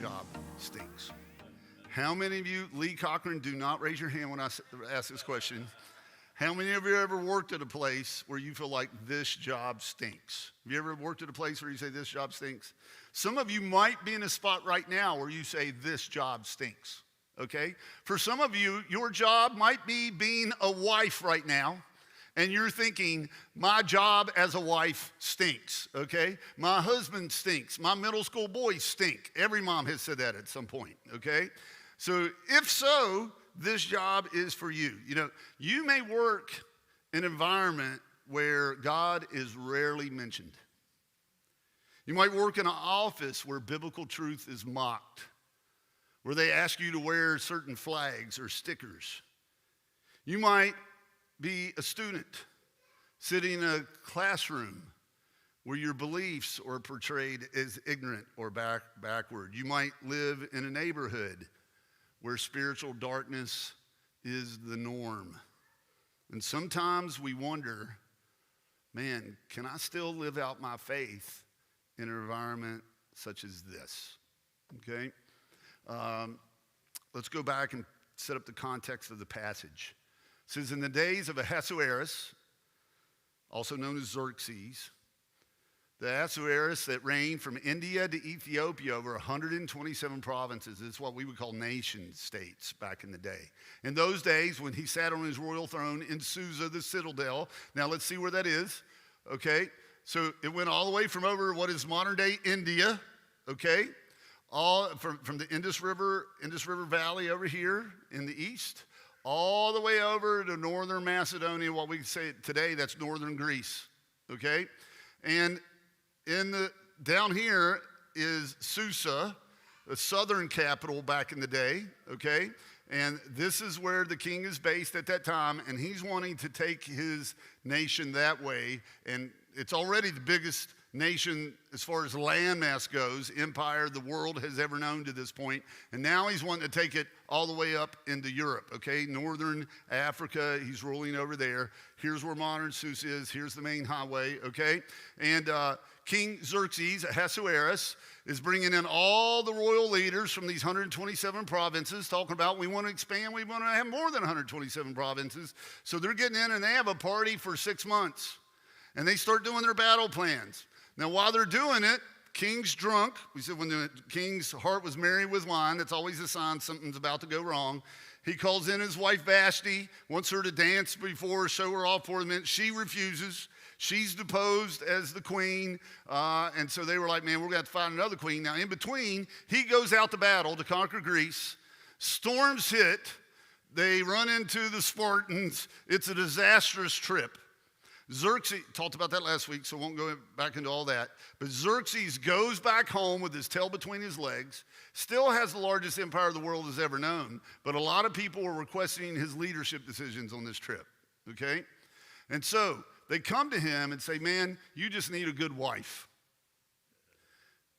job stinks? How many of you, Lee Cochran, do not raise your hand when I ask this question. How many of you ever worked at a place where you feel like this job stinks? Have you ever worked at a place where you say this job stinks? Some of you might be in a spot right now where you say this job stinks, okay? For some of you, your job might be being a wife right now, and you're thinking, my job as a wife stinks, okay? My husband stinks. My middle school boys stink. Every mom has said that at some point, okay? So if so, this job is for you. You know, you may work in an environment where God is rarely mentioned. You might work in an office where biblical truth is mocked, where they ask you to wear certain flags or stickers. You might be a student sitting in a classroom where your beliefs are portrayed as ignorant or backward. You might live in a neighborhood where spiritual darkness is the norm. And sometimes we wonder, man, can I still live out my faith in an environment such as this? Okay? Let's go back and set up the context of the passage. It says, in the days of Ahasuerus, also known as Xerxes, the Ahasuerus that reigned from India to Ethiopia over 127 provinces. It's what we would call nation states back in the day. In those days, when he sat on his royal throne in Susa, the citadel. Now let's see where that is, okay? So it went all the way from over what is modern day India, okay? All from the Indus River Valley over here in the east, all the way over to northern Macedonia, what we say today, that's northern Greece, okay? And down here is Susa, the southern capital back in the day, okay? And this is where the king is based at that time, and he's wanting to take his nation that way, and it's already the biggest nation as far as landmass goes, empire the world has ever known to this point. And now he's wanting to take it all the way up into Europe, okay? Northern Africa, he's ruling over there. Here's where modern Susa is. Here's the main highway, okay? And King Xerxes, Ahasuerus, is bringing in all the royal leaders from these 127 provinces, talking about we want to expand, we want to have more than 127 provinces. So they're getting in and they have a party for 6 months. And they start doing their battle plans. Now, while they're doing it, king's drunk. We said when the king's heart was merry with wine, that's always a sign something's about to go wrong. He calls in his wife Vashti, wants her to dance before, show her off for a minute. She refuses. She's deposed as the queen. And so they were like, man, we're going to have to find another queen. Now, in between, he goes out to battle to conquer Greece. Storms hit. They run into the Spartans. It's a disastrous trip. Xerxes, talked about that last week, so I won't go back into all that. But Xerxes goes back home with his tail between his legs, still has the largest empire the world has ever known, but a lot of people were requesting his leadership decisions on this trip, okay? And so they come to him and say, man, you just need a good wife.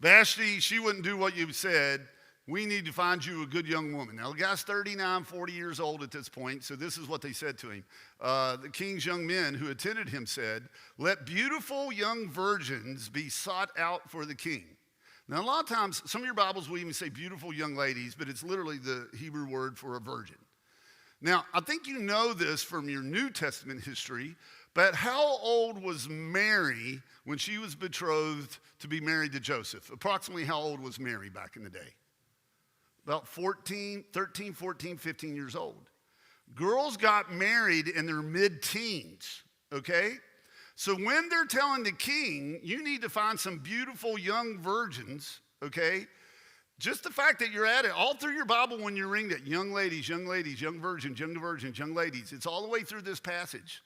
Vashti, she wouldn't do what you said. We need to find you a good young woman. Now, the guy's 39, 40 years old at this point, so this is what they said to him. The king's young men who attended him said, let beautiful young virgins be sought out for the king. Now, a lot of times, some of your Bibles will even say beautiful young ladies, but it's literally the Hebrew word for a virgin. Now, I think you know this from your New Testament history, but how old was Mary when she was betrothed to be married to Joseph? Approximately how old was Mary back in the day? About 13, 14, 15 years old. Girls got married in their mid-teens, okay? So when they're telling the king, you need to find some beautiful young virgins, okay? Just the fact that you're at it, all through your Bible when you read it, young ladies, young virgins, young ladies. It's all the way through this passage.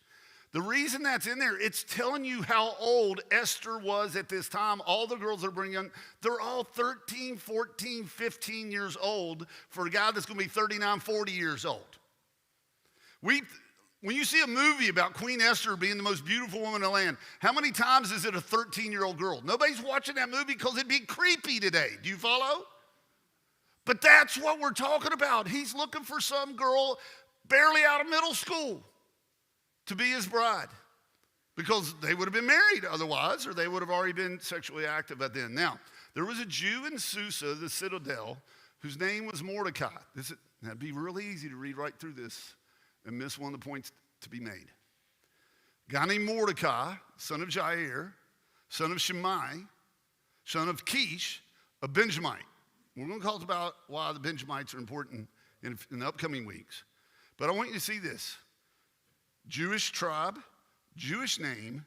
The reason that's in there, it's telling you how old Esther was at this time. All the girls that are bringing in, they're all 13, 14, 15 years old for a guy that's going to be 39, 40 years old. When you see a movie about Queen Esther being the most beautiful woman in the land, how many times is it a 13-year-old girl? Nobody's watching that movie because it'd be creepy today. Do you follow? But that's what we're talking about. He's looking for some girl barely out of middle school to be his bride, because they would have been married otherwise, or they would have already been sexually active by then. Now, There was a Jew in Susa, the citadel, whose name was Mordecai. That'd be really easy to read right through this and miss one of the points to be made. A guy named Mordecai, son of Jair, son of Shimei, son of Kish, a Benjamite. We're going to talk about why the Benjamites are important in the upcoming weeks. But I want you to see this. Jewish tribe, Jewish name,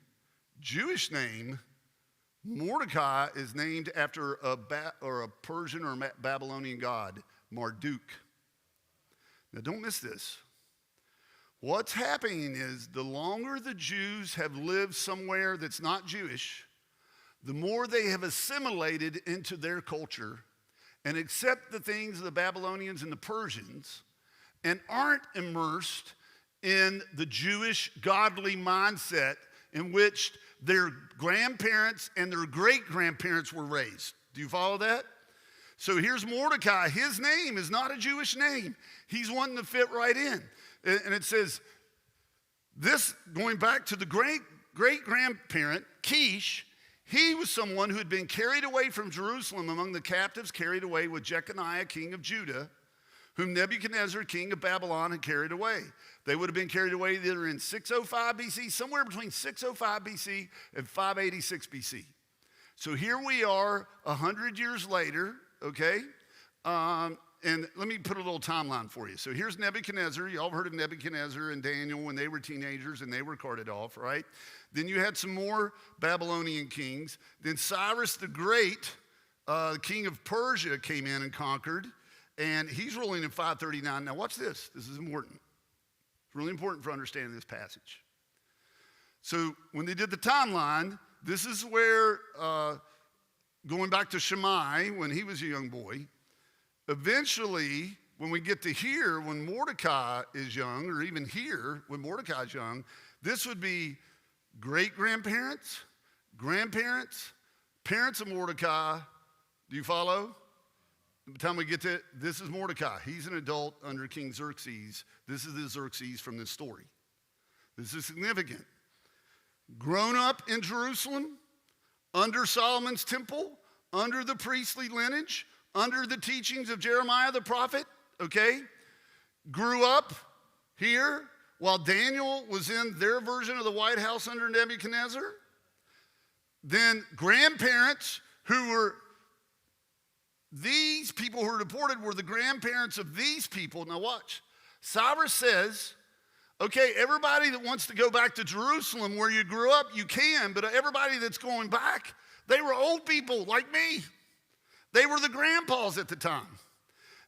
Mordecai is named after a Persian or a Babylonian god, Marduk. Now don't miss this. What's happening is the longer the Jews have lived somewhere that's not Jewish, the more they have assimilated into their culture and accept the things of the Babylonians and the Persians and aren't immersed in the Jewish godly mindset in which their grandparents and their great-grandparents were raised. Do you follow that? So here's Mordecai. His name is not a Jewish name. He's wanting to fit right in. And it says, this, going back to the great-grandparent, Kish, he was someone who had been carried away from Jerusalem among the captives carried away with Jeconiah, king of Judah, whom Nebuchadnezzar, king of Babylon, had carried away. They would have been carried away either in 605 BC, somewhere between 605 BC and 586 BC. So here we are 100 years later, okay? And let me put a little timeline for you. So here's Nebuchadnezzar. You all heard of Nebuchadnezzar and Daniel when they were teenagers and they were carted off, right? Then you had some more Babylonian kings. Then Cyrus the Great, the king of Persia, came in and conquered. And he's ruling in 539. Now watch this. This is important. It's really important for understanding this passage. So when they did the timeline, this is where, going back to Shimei, when he was a young boy, eventually, when we get to here, when Mordecai is young, or even here, when Mordecai is young, this would be great-grandparents, grandparents, parents of Mordecai. Do you follow? By the time we get to, this is Mordecai. He's an adult under King Xerxes. This is the Xerxes from this story. This is significant. Grown up in Jerusalem, under Solomon's temple, under the priestly lineage, under the teachings of Jeremiah the prophet, okay? Grew up here while Daniel was in their version of the White House under Nebuchadnezzar. Then grandparents who were, these people who were deported were the grandparents of these people. Now watch. Cyrus says, okay, everybody that wants to go back to Jerusalem where you grew up, you can, but everybody that's going back, they were old people like me. They were the grandpas at the time.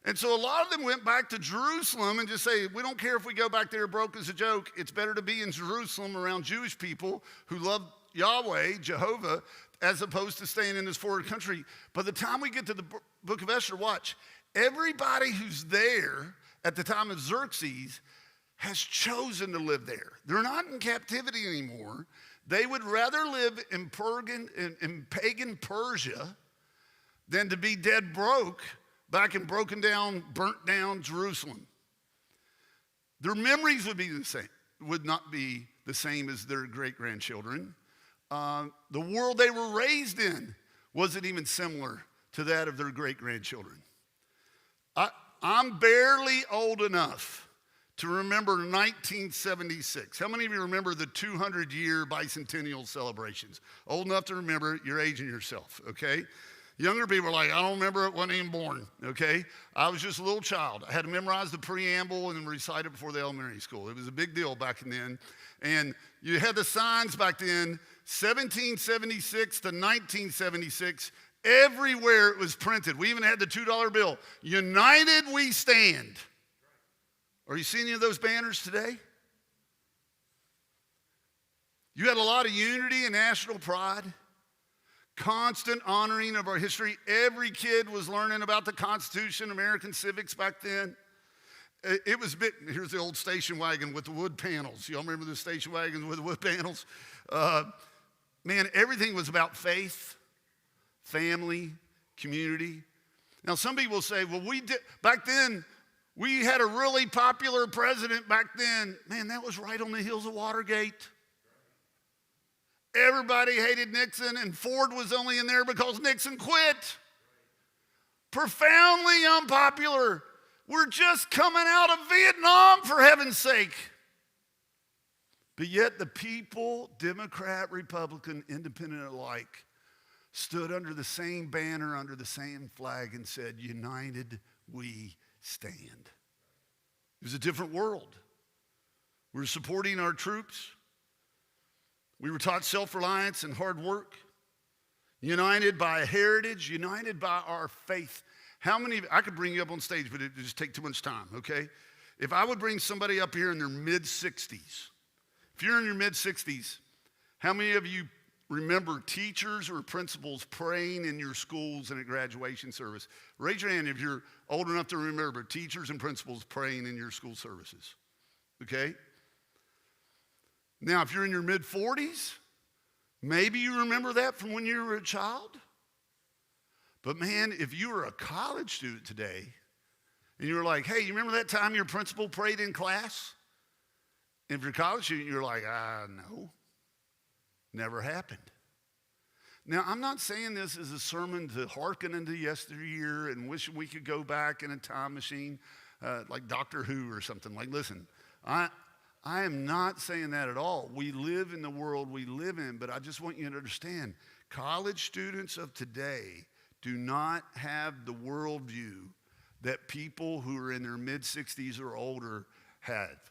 And so a lot of them went back to Jerusalem and just say, we don't care if we go back there broke as a joke. It's better to be in Jerusalem around Jewish people who love Yahweh, Jehovah, as opposed to staying in this foreign country. By the time we get to the book of Esther, watch, everybody who's there at the time of Xerxes has chosen to live there. They're not in captivity anymore. They would rather live in pagan Persia than to be dead broke back in broken down, burnt down Jerusalem. Their memories would not be the same as their great-grandchildren. The world they were raised in wasn't even similar to that of their great-grandchildren. I'm barely old enough to remember 1976. How many of you remember the 200-year bicentennial celebrations? Old enough to remember, you're aging yourself, okay? Younger people are like, I don't remember it, wasn't even born, okay? I was just a little child. I had to memorize the preamble and then recite it before the elementary school. It was a big deal back then. And you had the signs back then, 1776 to 1976. Everywhere it was printed. We even had the $2 bill. United we stand. Are you seeing any of those banners today? You had a lot of unity and national pride. Constant honoring of our history. Every kid was learning about the Constitution, American civics back then. It was big. Here's the old station wagon with the wood panels. Y'all remember the station wagons with the wood panels? Man, everything was about faith, family, community. Now, some people say, well, back then, we had a really popular president back then. Man, that was right on the heels of Watergate. Everybody hated Nixon, and Ford was only in there because Nixon quit. profoundly unpopular. We're just coming out of Vietnam, for heaven's sake. But yet the people, Democrat, Republican, independent alike, stood under the same banner, under the same flag, and said, "United we stand." It was a different world. We were supporting our troops. We were taught self-reliance and hard work. United by a heritage, united by our faith. How many, I could bring you up on stage, but it would just take too much time, okay? If I would bring somebody up here in their mid-60s, if you're in your mid-60s, how many of you remember teachers or principals praying in your schools and at graduation service? Raise your hand if you're old enough to remember teachers and principals praying in your school services, okay? Now, if you're in your mid-40s, maybe you remember that from when you were a child. But man, if you were a college student today and you were like, "Hey, you remember that time your principal prayed in class?" And if you're a college student, you're like, "No, never happened." Now, I'm not saying this as a sermon to hearken into yesteryear and wishing we could go back in a time machine like Doctor Who or something. Like, listen, I am not saying that at all. We live in the world we live in, but I just want you to understand, college students of today do not have the worldview that people who are in their mid-60s or older have.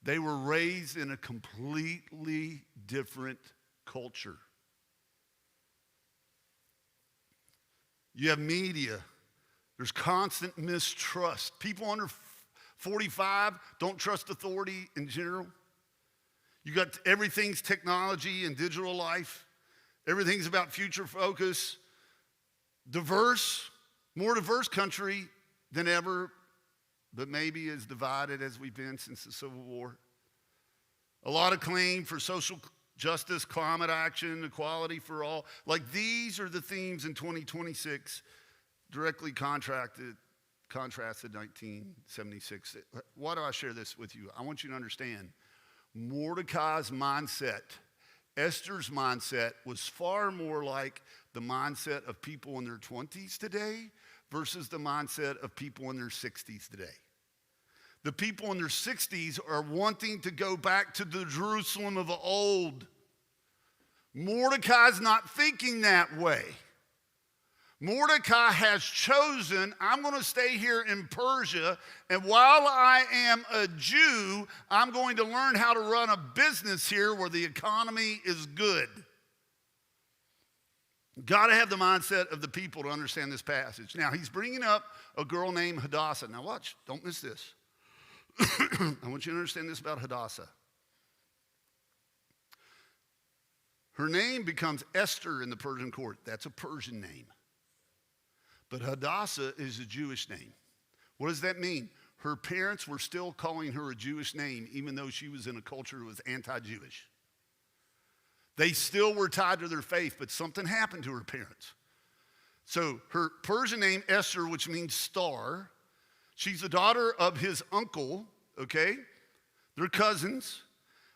They were raised in a completely different culture. You have media. There's constant mistrust. People under 45 don't trust authority in general. You got everything's technology and digital life. Everything's about future focus. More diverse country than ever, but maybe as divided as we've been since the Civil War. A lot of claim for social justice, climate action, equality for all. Like, these are the themes in 2026, directly contrasted 1976. Why do I share this with you? I want you to understand Mordecai's mindset, Esther's mindset, was far more like the mindset of people in their 20s today versus the mindset of people in their 60s today. The people in their 60s are wanting to go back to the Jerusalem of old. Mordecai's not thinking that way. Mordecai has chosen, I'm going to stay here in Persia, and while I am a Jew, I'm going to learn how to run a business here where the economy is good. Got to have the mindset of the people to understand this passage. Now, he's bringing up a girl named Hadassah. Now watch, don't miss this. I want you to understand this about Hadassah. Her name becomes Esther in the Persian court. That's a Persian name. But Hadassah is a Jewish name. What does that mean? Her parents were still calling her a Jewish name, even though she was in a culture that was anti-Jewish. They still were tied to their faith, but something happened to her parents. So her Persian name, Esther, which means star. She's the daughter of his uncle, okay? They're cousins.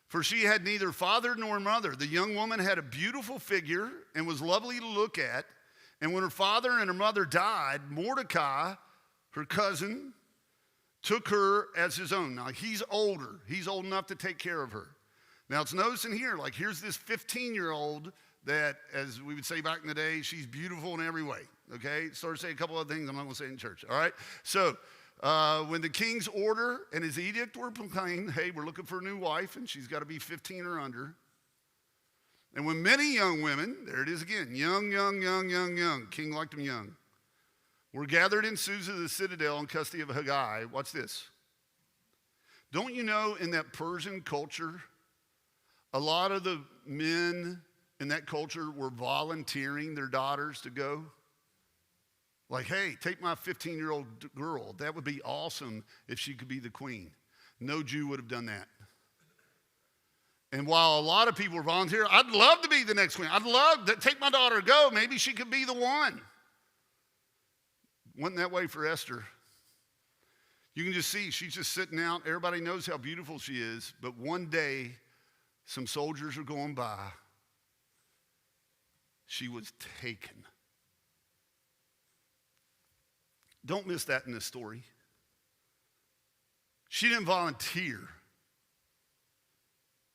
For she had neither father nor mother. The young woman had a beautiful figure and was lovely to look at. And when her father and her mother died, Mordecai, her cousin, took her as his own. Now, he's older. He's old enough to take care of her. Now, it's noticing here, like, here's this 15-year-old that, as we would say back in the day, she's beautiful in every way, okay? Start to say a couple other things I'm not going to say in church, all right? So, when the king's order and his edict were proclaimed, hey, we're looking for a new wife, and she's got to be 15 or under. And when many young women, there it is again, young, king liked them young, were gathered in Susa the citadel in custody of Haggai. Watch this. Don't you know in that Persian culture, a lot of the men in that culture were volunteering their daughters to go? Like, hey, take my 15-year-old girl. That would be awesome if she could be the queen. No Jew would have done that. And while a lot of people were volunteering, I'd love to be the next queen. I'd love to take my daughter, go. Maybe she could be the one. Wasn't that way for Esther. You can just see she's just sitting out. Everybody knows how beautiful she is. But one day, some soldiers are going by. She was taken. Don't miss that in this story. She didn't volunteer.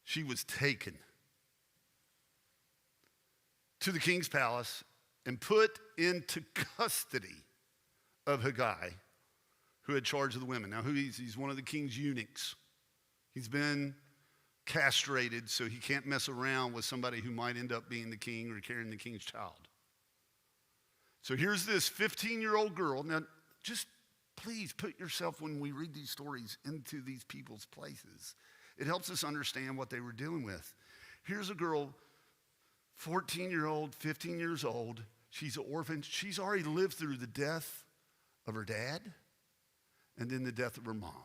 She was taken to the king's palace and put into custody of Haggai, who had charge of the women. Now, he's one of the king's eunuchs. He's been castrated, so he can't mess around with somebody who might end up being the king or carrying the king's child. So here's this 15-year-old girl. Now, just please put yourself, when we read these stories, into these people's places. It helps us understand what they were dealing with. Here's a girl, 14-year-old, 15 years old. She's an orphan. She's already lived through the death of her dad and then the death of her mom.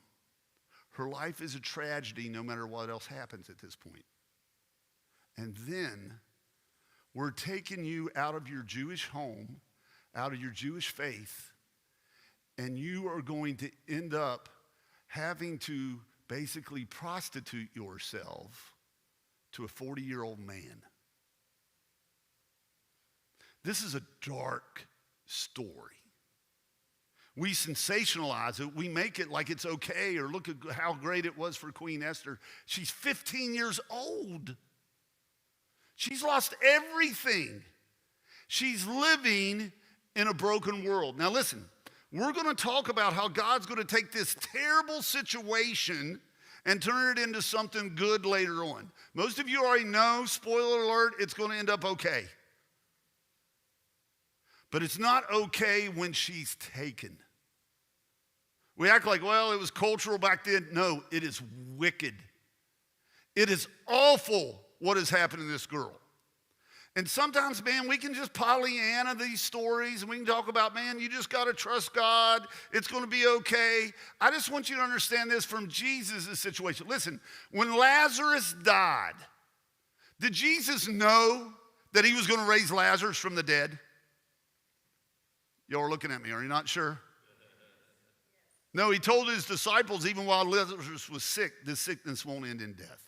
Her life is a tragedy no matter what else happens at this point. And then we're taking you out of your Jewish home, out of your Jewish faith, and you are going to end up having to basically prostitute yourself to a 40-year-old man. This is a dark story. We sensationalize it. We make it like it's okay, or look at how great it was for Queen Esther. She's 15 years old. She's lost everything. She's living in a broken world. Now listen, we're going to talk about how God's going to take this terrible situation and turn it into something good later on. Most of you already know, spoiler alert, it's going to end up okay. But it's not okay when she's taken. We act like, well, it was cultural back then. No, it is wicked. It is awful what has happened to this girl. And sometimes, man, we can just Pollyanna these stories, and we can talk about, man, you just got to trust God. It's going to be okay. I just want you to understand this from Jesus' situation. Listen, when Lazarus died, did Jesus know that he was going to raise Lazarus from the dead? Y'all are looking at me. Are you not sure? No, he told his disciples, even while Lazarus was sick, this sickness won't end in death.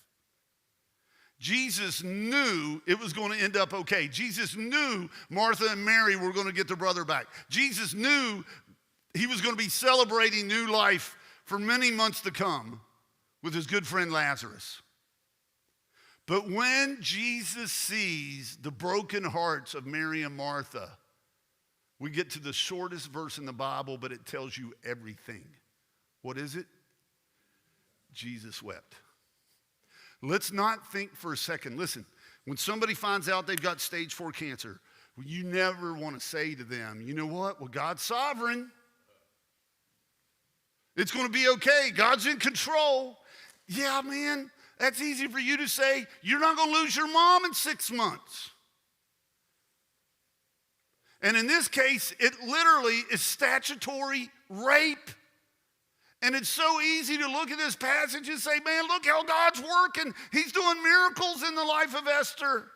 Jesus knew it was going to end up okay. Jesus knew Martha and Mary were going to get their brother back. Jesus knew he was going to be celebrating new life for many months to come with his good friend Lazarus. But when Jesus sees the broken hearts of Mary and Martha, we get to the shortest verse in the Bible, but it tells you everything. What is it? Jesus wept. Let's not think for a second. Listen, when somebody finds out they've got stage 4 cancer, you never want to say to them, you know what? Well, God's sovereign. It's going to be okay. God's in control. Yeah, man, that's easy for you to say. You're not going to lose your mom in 6 months. And in this case, it literally is statutory rape. And it's so easy to look at this passage and say, man, look how God's working. He's doing miracles in the life of Esther.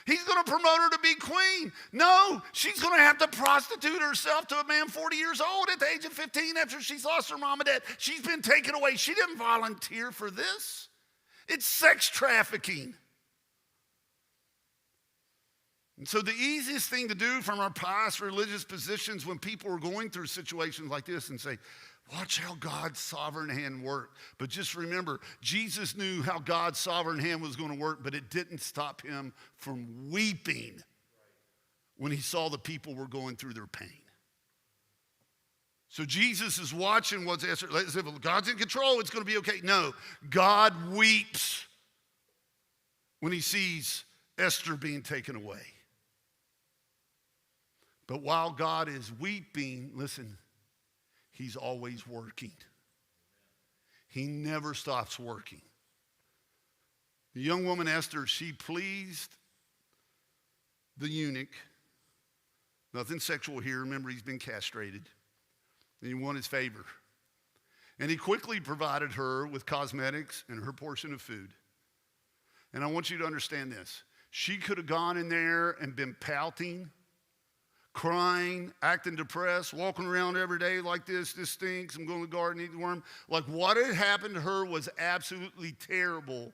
He's going to promote her to be queen. No, she's going to have to prostitute herself to a man 40 years old at the age of 15 after she's lost her mom and dad. She's been taken away. She didn't volunteer for this. It's sex trafficking. And so the easiest thing to do from our past religious positions when people are going through situations like this and say, watch how God's sovereign hand worked. But just remember, Jesus knew how God's sovereign hand was going to work, but it didn't stop him from weeping when he saw the people were going through their pain. So Jesus is watching what's Esther. If God's in control, it's going to be okay. No, God weeps when he sees Esther being taken away. But while God is weeping, listen, he's always working. He never stops working. The young woman Esther, she pleased the eunuch. Nothing sexual here. Remember, he's been castrated. And he won his favor. And he quickly provided her with cosmetics and her portion of food. And I want you to understand this. She could have gone in there and been pouting, crying, acting depressed, walking around every day like this stinks, I'm going to the garden, eat the worm. Like what had happened to her was absolutely terrible.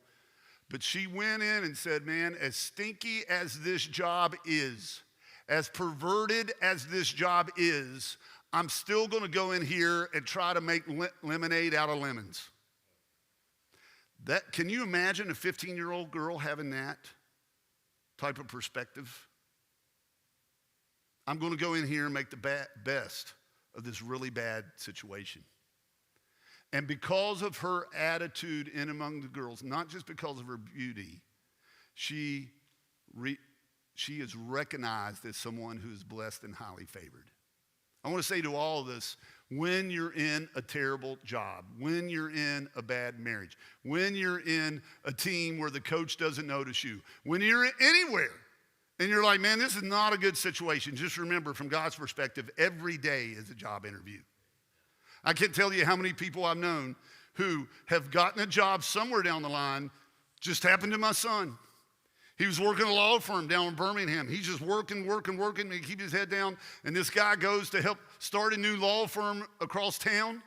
But she went in and said, man, as stinky as this job is, as perverted as this job is, I'm still going to go in here and try to make lemonade out of lemons. Can you imagine a 15-year-old girl having that type of perspective? I'm going to go in here and make the best of this really bad situation. And because of her attitude in among the girls, not just because of her beauty, she is recognized as someone who is blessed and highly favored. I want to say to all of us, when you're in a terrible job, when you're in a bad marriage, when you're in a team where the coach doesn't notice you, when you're anywhere and you're like, man, this is not a good situation, just remember from God's perspective, every day is a job interview. I can't tell you how many people I've known who have gotten a job somewhere down the line. Just happened to my son. He was working a law firm down in Birmingham. He's just working, and he keeps his head down. And this guy goes to help start a new law firm across town.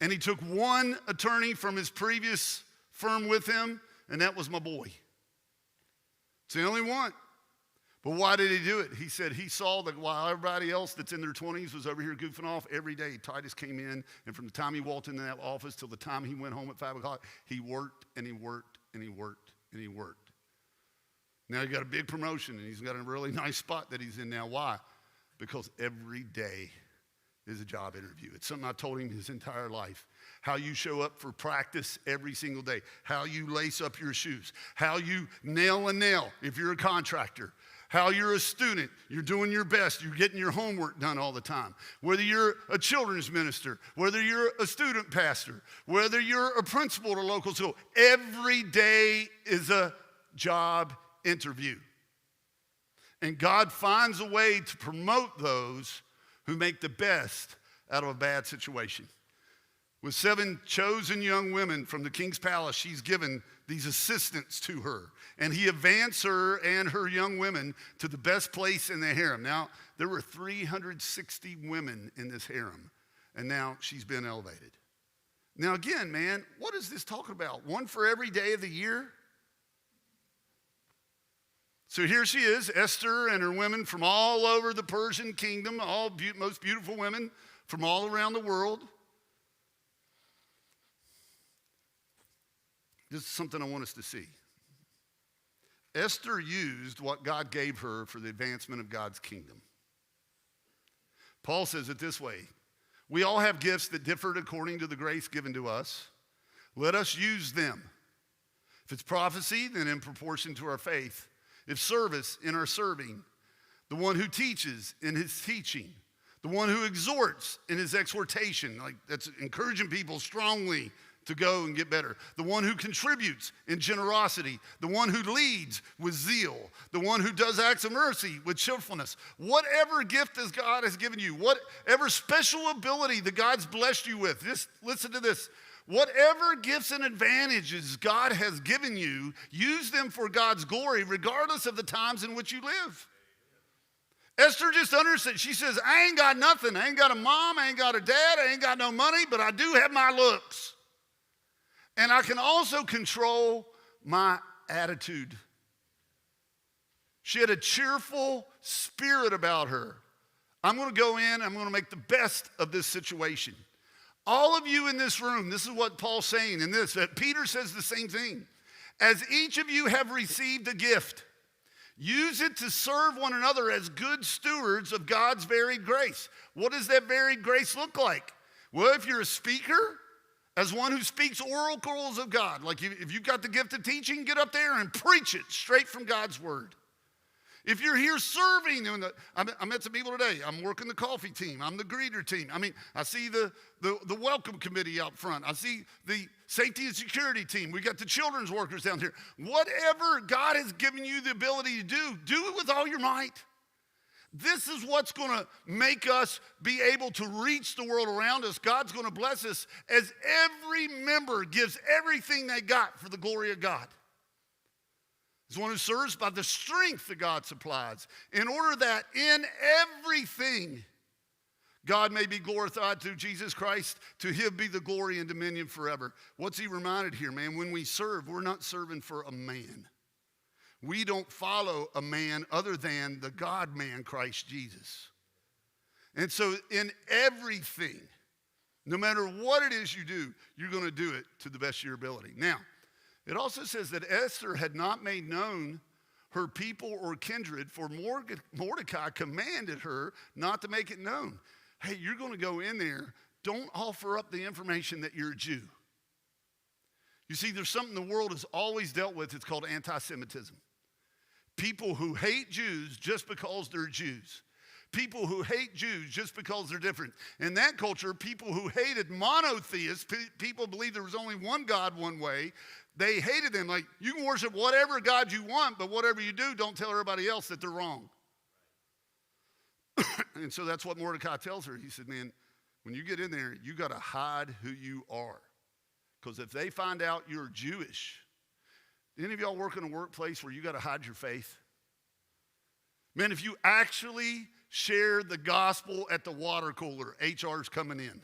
And he took one attorney from his previous firm with him, and that was my boy. It's the only one. But why did he do it? He said he saw that while everybody else that's in their 20s was over here goofing off every day, Titus came in, and from the time he walked into that office till the time he went home at 5 o'clock, he worked and he worked and he worked and he worked. Now he got a big promotion, and he's got a really nice spot that he's in now. Why? Because every day is a job interview. It's something I told him his entire life. How you show up for practice every single day. How you lace up your shoes. How you nail a nail if you're a contractor. How you're a student, you're doing your best, you're getting your homework done all the time. Whether you're a children's minister, whether you're a student pastor, whether you're a principal at a local school, every day is a job interview. And God finds a way to promote those who make the best out of a bad situation. With 7 chosen young women from the king's palace, she's given these assistants to her. And he advanced her and her young women to the best place in the harem. Now, there were 360 women in this harem, and now she's been elevated. Now, again, man, what is this talking about? One for every day of the year? So here she is, Esther and her women from all over the Persian kingdom, most beautiful women from all around the world. This is something I want us to see. Esther used what God gave her for the advancement of God's kingdom. Paul says it this way: we all have gifts that differ according to the grace given to us. Let us use them. If it's prophecy, then in proportion to our faith. If service, in our serving. The one who teaches, in his teaching. The one who exhorts, in his exhortation. Like, that's encouraging people strongly to go and get better. The one who contributes in generosity. The one who leads with zeal. The one who does acts of mercy with cheerfulness. Whatever gift that God has given you, whatever special ability that God's blessed you with, just listen to this. Whatever gifts and advantages God has given you, use them for God's glory, regardless of the times in which you live. Esther just understands. She says, I ain't got nothing. I ain't got a mom. I ain't got a dad. I ain't got no money, but I do have my looks. And I can also control my attitude. She had a cheerful spirit about her. I'm going to go in. I'm going to make the best of this situation. All of you in this room, this is what Paul's saying in this. Peter says the same thing. As each of you have received a gift, use it to serve one another as good stewards of God's varied grace. What does that varied grace look like? Well, if you're a speaker, as one who speaks oracles of God, like if you've got the gift of teaching, get up there and preach it straight from God's word. If you're here serving, I met some people today. I'm working the coffee team. I'm the greeter team. I mean, I see the welcome committee out front. I see the safety and security team. We got the children's workers down here. Whatever God has given you the ability to do it with all your might. This is what's going to make us be able to reach the world around us. God's going to bless us as every member gives everything they got for the glory of God. Is one who serves by the strength that God supplies, in order that in everything God may be glorified through Jesus Christ. To him be the glory and dominion forever. What's he reminded here, man? When we serve, we're not serving for a man. We don't follow a man other than the God-man, Christ Jesus. And so in everything, no matter what it is you do, you're going to do it to the best of your ability. Now, it also says that Esther had not made known her people or kindred, for Mordecai commanded her not to make it known. Hey, you're going to go in there. Don't offer up the information that you're a Jew. You see, there's something the world has always dealt with. It's called anti-Semitism. People who hate Jews just because they're Jews. People who hate Jews just because they're different. In that culture, people who hated monotheists, people believed there was only one God one way, they hated them. Like, you can worship whatever God you want, but whatever you do, don't tell everybody else that they're wrong. And so that's what Mordecai tells her. He said, man, when you get in there, you got to hide who you are. Because if they find out you're Jewish, any of y'all work in a workplace where you got to hide your faith? Man, if you actually share the gospel at the water cooler, HR's coming in.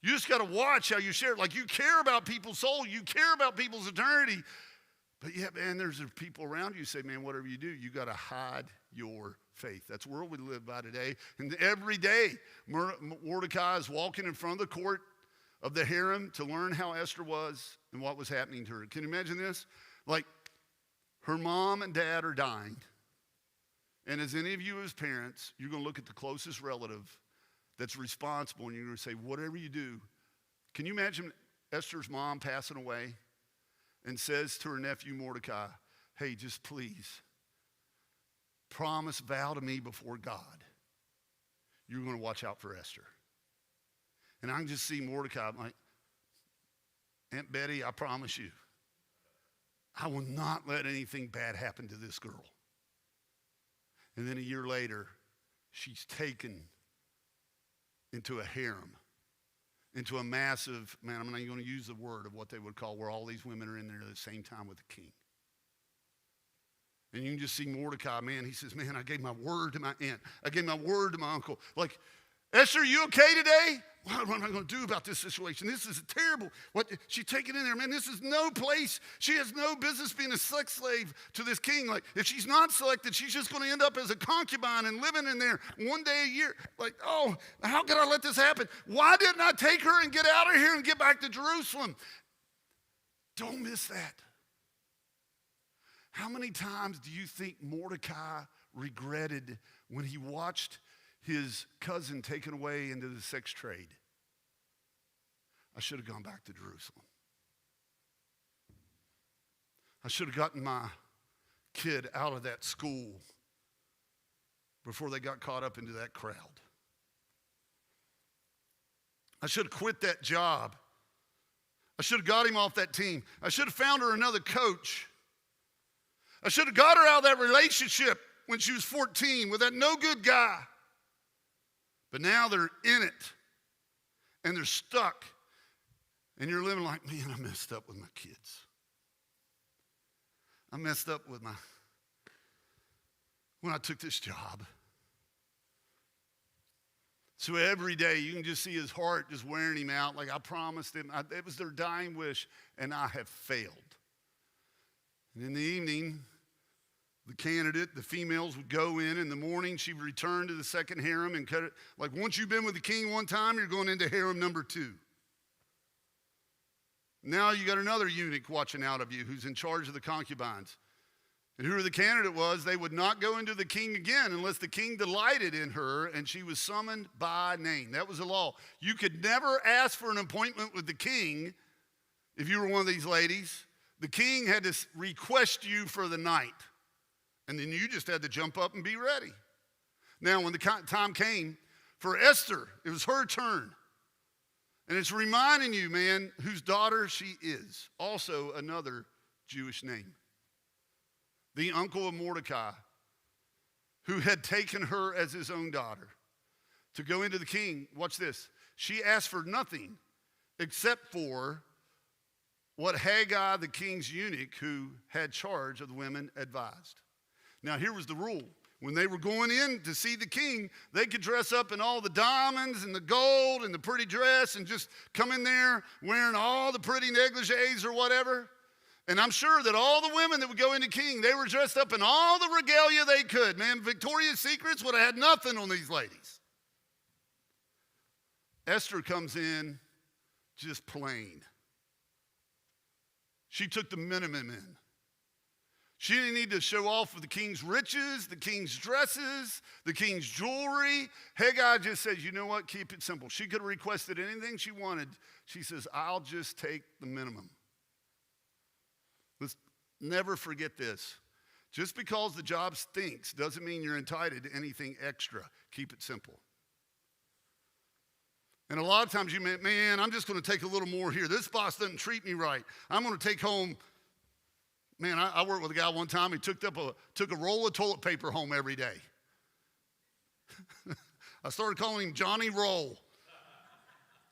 You just got to watch how you share it. Like, you care about people's soul. You care about people's eternity. But yeah, man, there's people around you say, man, whatever you do, you got to hide your faith. That's the world we live by today. And every day, Mordecai is walking in front of the court of the harem to learn how Esther was and what was happening to her. Can you imagine this? Like, her mom and dad are dying. And as any of you as parents, you're going to look at the closest relative that's responsible, and you're going to say, whatever you do. Can you imagine Esther's mom passing away and says to her nephew Mordecai, hey, just please vow to me before God, you're going to watch out for Esther. And I can just see Mordecai, I'm like, Aunt Betty, I promise you, I will not let anything bad happen to this girl. And then a year later, she's taken into a harem, into a massive, man, I'm not even going to use the word of what they would call, where all these women are in there at the same time with the king. And you can just see Mordecai, man, he says, man, I gave my word to my aunt. I gave my word to my uncle. Like, Esther, you okay today? What am I going to do about this situation? This is terrible. What she's taken in there, man, this is no place. She has no business being a sex slave to this king. Like, if she's not selected, she's just going to end up as a concubine and living in there one day a year. Like, oh, how could I let this happen? Why didn't I take her and get out of here and get back to Jerusalem? Don't miss that. How many times do you think Mordecai regretted when he watched his cousin taken away into the sex trade? I should have gone back to Jerusalem. I should have gotten my kid out of that school before they got caught up into that crowd. I should have quit that job. I should have got him off that team. I should have found her another coach. I should have got her out of that relationship when she was 14 with that no good guy. But now they're in it, and they're stuck, and you're living like, man, I messed up with my kids. I messed up with when I took this job. So every day you can just see his heart just wearing him out, like I promised him. It was their dying wish, and I have failed. And in the evening, the females would go in the morning. She would return to the second harem and cut it. Like, once you've been with the king one time, you're going into harem number 2. Now you got another eunuch watching out of you who's in charge of the concubines. And whoever the candidate was, they would not go into the king again unless the king delighted in her and she was summoned by name. That was the law. You could never ask for an appointment with the king if you were one of these ladies. The king had to request you for the night. And then you just had to jump up and be ready. Now, when the time came for Esther, it was her turn. And it's reminding you, man, whose daughter she is. Also another Jewish name. The uncle of Mordecai, who had taken her as his own daughter to go into the king. Watch this. She asked for nothing except for what Haggai, the king's eunuch, who had charge of the women, advised. Now, here was the rule. When they were going in to see the king, they could dress up in all the diamonds and the gold and the pretty dress and just come in there wearing all the pretty negligees or whatever. And I'm sure that all the women that would go into king, they were dressed up in all the regalia they could. Man, Victoria's Secrets would have had nothing on these ladies. Esther comes in just plain. She took the minimum in. She didn't need to show off with the king's riches, the king's dresses, the king's jewelry. Haggai just says, you know what, keep it simple. She could have requested anything she wanted. She says, I'll just take the minimum. Let's never forget this. Just because the job stinks doesn't mean you're entitled to anything extra. Keep it simple. And a lot of times you mean, man, I'm just going to take a little more here. This boss doesn't treat me right. I'm going to take home, man, I worked with a guy one time. He took a roll of toilet paper home every day. I started calling him Johnny Roll.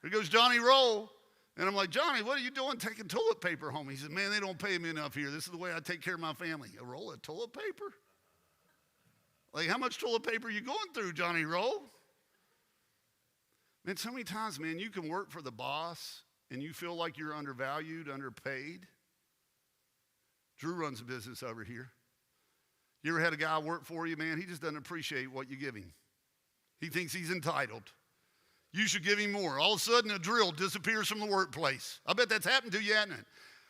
Here goes Johnny Roll. And I'm like, Johnny, what are you doing taking toilet paper home? He said, man, they don't pay me enough here. This is the way I take care of my family. A roll of toilet paper? Like, how much toilet paper are you going through, Johnny Roll? Man, so many times, man, you can work for the boss and you feel like you're undervalued, underpaid. Drew runs a business over here. You ever had a guy work for you, man? He just doesn't appreciate what you give him. He thinks he's entitled. You should give him more. All of a sudden, a drill disappears from the workplace. I bet that's happened to you, hasn't it?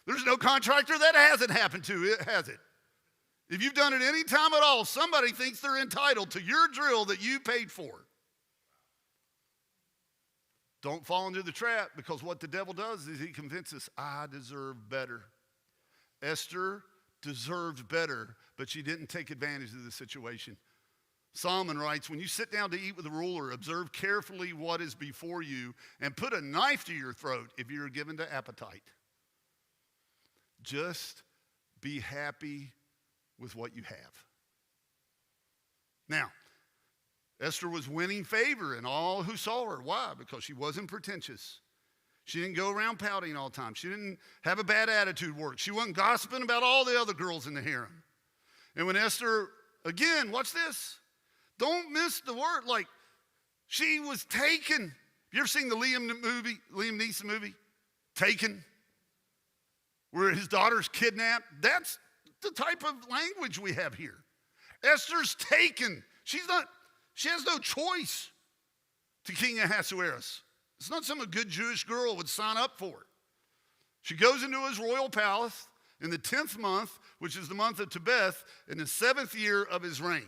There's no contractor that hasn't happened to, has it? If you've done it any time at all, somebody thinks they're entitled to your drill that you paid for. Don't fall into the trap, because what the devil does is he convinces, I deserve better. Esther deserved better, but she didn't take advantage of the situation. Solomon writes, when you sit down to eat with a ruler, observe carefully what is before you and put a knife to your throat if you're given to appetite. Just be happy with what you have. Now, Esther was winning favor in all who saw her. Why? Because she wasn't pretentious. She didn't go around pouting all the time. She didn't have a bad attitude work. She wasn't gossiping about all the other girls in the harem. And when Esther, again, watch this. Don't miss the word. Like, she was taken. You ever seen the Liam Neeson movie, Taken? Where his daughter's kidnapped? That's the type of language we have here. Esther's taken. She has no choice to King Ahasuerus. It's not some good Jewish girl would sign up for it. She goes into his royal palace in the 10th month, which is the month of Tebeth, in the 7th year of his reign.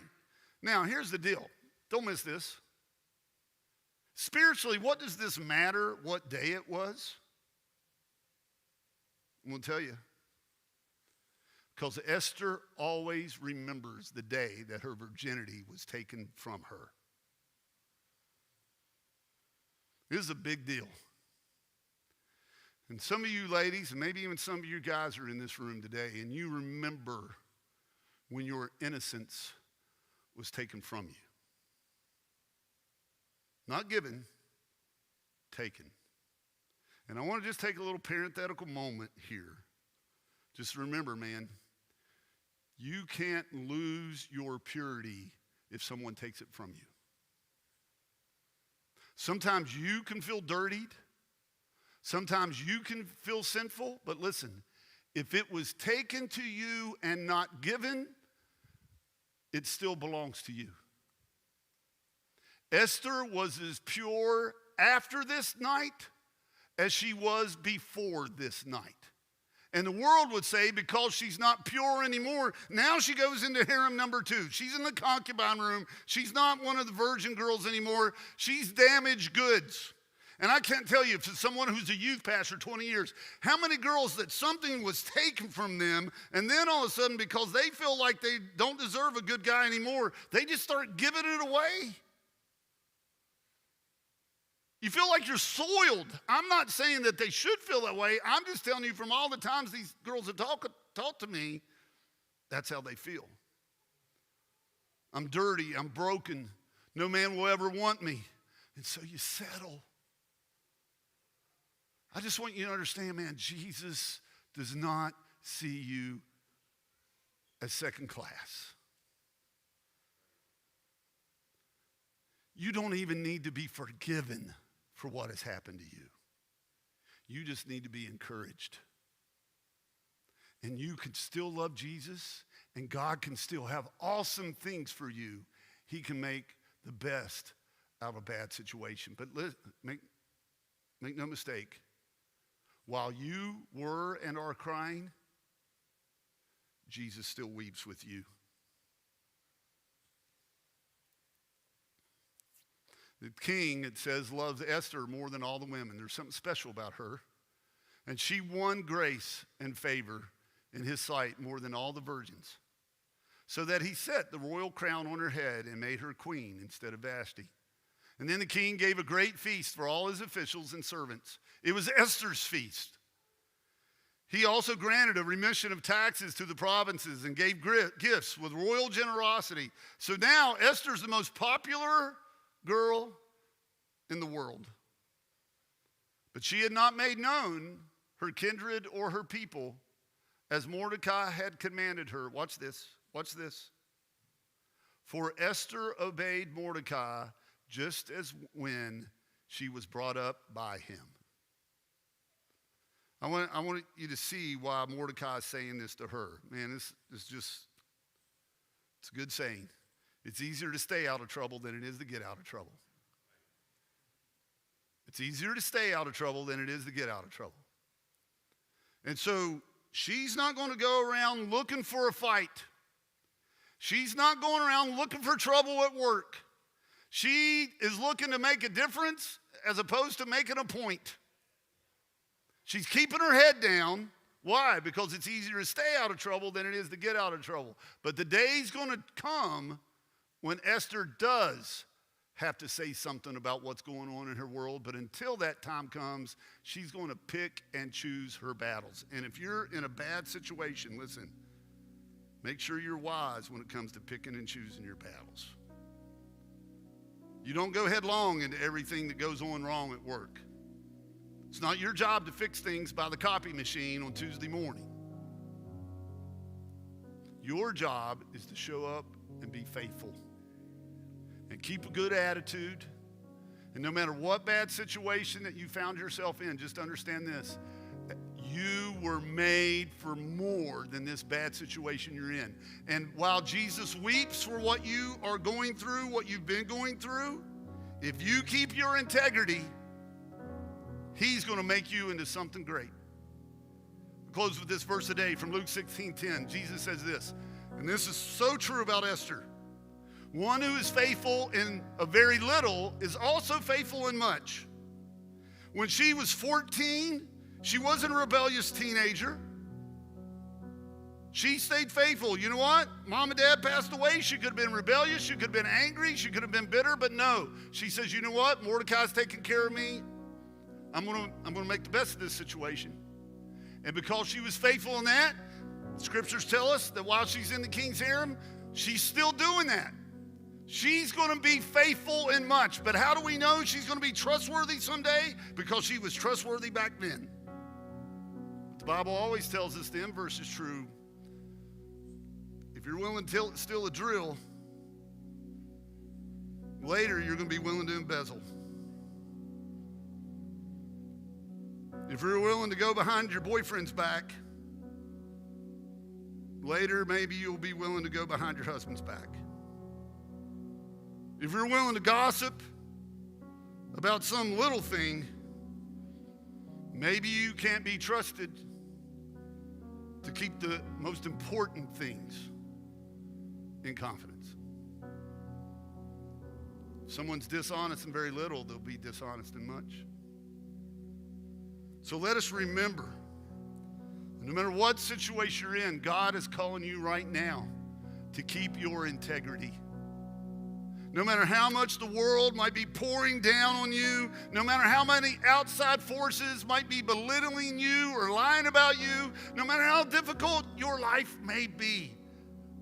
Now, here's the deal. Don't miss this. Spiritually, what does this matter what day it was? I'm going to tell you. Because Esther always remembers the day that her virginity was taken from her. This is a big deal. And some of you ladies, and maybe even some of you guys are in this room today, and you remember when your innocence was taken from you. Not given, taken. And I want to just take a little parenthetical moment here. Just remember, man, you can't lose your purity if someone takes it from you. Sometimes you can feel dirtied. Sometimes you can feel sinful. But listen, if it was taken to you and not given, it still belongs to you. Esther was as pure after this night as she was before this night. And the world would say, because she's not pure anymore, now she goes into harem number 2. She's in the concubine room. She's not one of the virgin girls anymore. She's damaged goods. And I can't tell you, for someone who's a youth pastor 20 years, how many girls that something was taken from them, and then all of a sudden, because they feel like they don't deserve a good guy anymore, they just start giving it away. You feel like you're soiled. I'm not saying that they should feel that way. I'm just telling you, from all the times these girls have talked to me, that's how they feel. I'm dirty. I'm broken. No man will ever want me. And so you settle. I just want you to understand, man, Jesus does not see you as second class. You don't even need to be forgiven for what has happened to you. You just need to be encouraged. And you can still love Jesus, and God can still have awesome things for you. He can make the best out of a bad situation. But make no mistake, while you were and are crying, Jesus still weeps with you. The king, it says, loves Esther more than all the women. There's something special about her. And she won grace and favor in his sight more than all the virgins, so that he set the royal crown on her head and made her queen instead of Vashti. And then the king gave a great feast for all his officials and servants. It was Esther's feast. He also granted a remission of taxes to the provinces and gave gifts with royal generosity. So now Esther's the most popular girl in the world. But she had not made known her kindred or her people as Mordecai had commanded her. Watch this. Watch this. For Esther obeyed Mordecai just as when she was brought up by him. I want you to see why Mordecai is saying this to her. Man, this is just, it's a good saying. It's easier to stay out of trouble than it is to get out of trouble. It's easier to stay out of trouble than it is to get out of trouble. And so she's not going to go around looking for a fight. She's not going around looking for trouble at work. She is looking to make a difference as opposed to making a point. She's keeping her head down. Why? Because it's easier to stay out of trouble than it is to get out of trouble. But the day's going to come when Esther does have to say something about what's going on in her world. But until that time comes, she's going to pick and choose her battles. And if you're in a bad situation, listen, make sure you're wise when it comes to picking and choosing your battles. You don't go headlong into everything that goes on wrong at work. It's not your job to fix things by the copy machine on Tuesday morning. Your job is to show up and be faithful and keep a good attitude. And no matter what bad situation that you found yourself in, just understand this. You were made for more than this bad situation you're in. And while Jesus weeps for what you are going through, what you've been going through, if you keep your integrity, he's going to make you into something great. We'll close with this verse today from Luke 16:10. Jesus says this, and this is so true about Esther. One who is faithful in a very little is also faithful in much. When she was 14, she wasn't a rebellious teenager. She stayed faithful. You know what? Mom and dad passed away. She could have been rebellious. She could have been angry. She could have been bitter, but no. She says, you know what? Mordecai's taking care of me. I'm gonna make the best of this situation. And because she was faithful in that, scriptures tell us that while she's in the king's harem, she's still doing that. She's going to be faithful in much. But how do we know she's going to be trustworthy someday? Because she was trustworthy back then. The Bible always tells us the inverse is true. If you're willing to steal a drill, later you're going to be willing to embezzle. If you're willing to go behind your boyfriend's back, later maybe you'll be willing to go behind your husband's back. If you're willing to gossip about some little thing, maybe you can't be trusted to keep the most important things in confidence. If someone's dishonest in very little, they'll be dishonest in much. So let us remember, no matter what situation you're in, God is calling you right now to keep your integrity. No matter how much the world might be pouring down on you, no matter how many outside forces might be belittling you or lying about you, no matter how difficult your life may be,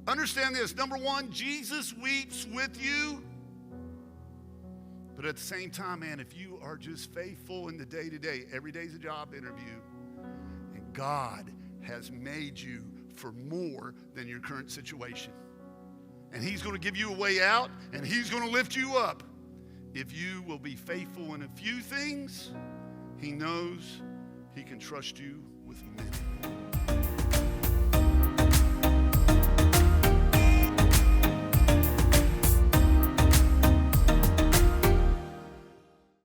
understand this. Number one, Jesus weeps with you. But at the same time, man, if you are just faithful in the day-to-day, every day's a job interview, and God has made you for more than your current situation. And he's going to give you a way out, and he's going to lift you up. If you will be faithful in a few things, he knows he can trust you with many.